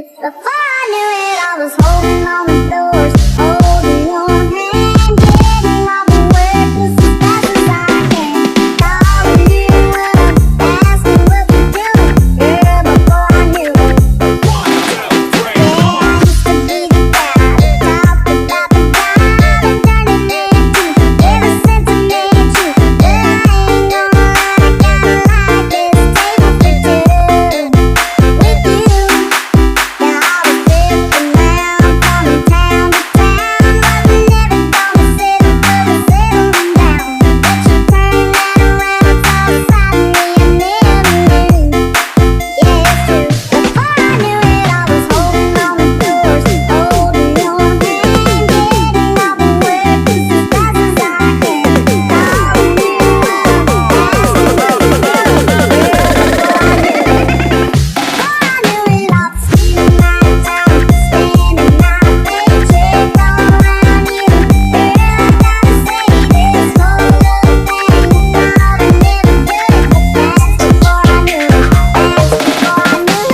Before I knew it, I was holding on the doors, holding your hand, getting all the work as fast as I can. Calling you up, asking what you're doing, girl, before I knew it. Yeah, I used to be the guy that talked about the guy that turned it into. Ever since I met you, but I ain't gonna lie, I kinda like this table for two with you. Yeah, I was drifting around from town to town, wasn't ever gonna settle for the settling down. But you turned that around, saw a side of me I never knew. Yeah, it's true. Before I knew it, I was holding on the doors, holding your hand, getting all the work as fast as I can. Calling you up, asking what you're doing, girl, before I knew it. Before I knew it, all the stealing nights out, spending night paycheck all around you. Girl, I gotta say this whole love thing, thought I never could, but that's before I knew it. That's before I knew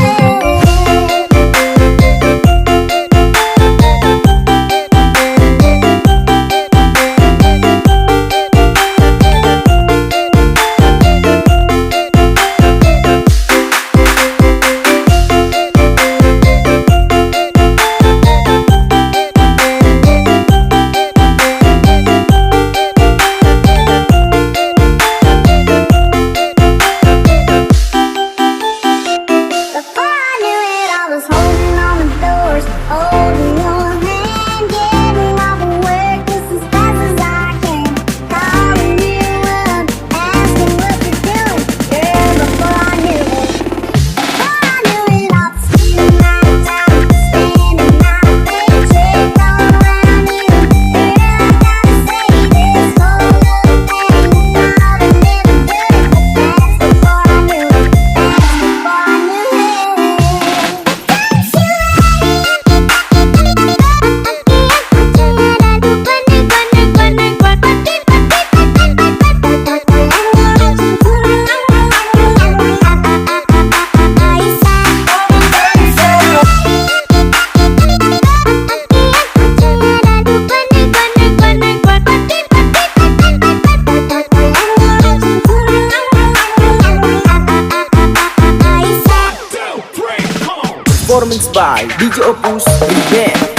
Before I knew it, I was holding on the doors, holding your hand, getting all the work just as fast as I can. Calling you up, asking what you're doing, girl, before I knew it. Before I knew it, all the stealing nights out, spending night paycheck all around you. Girl, I gotta say this whole love thing, thought I never could, but that's before I knew it. That's before I knew it. Performance by DJ Opus Band.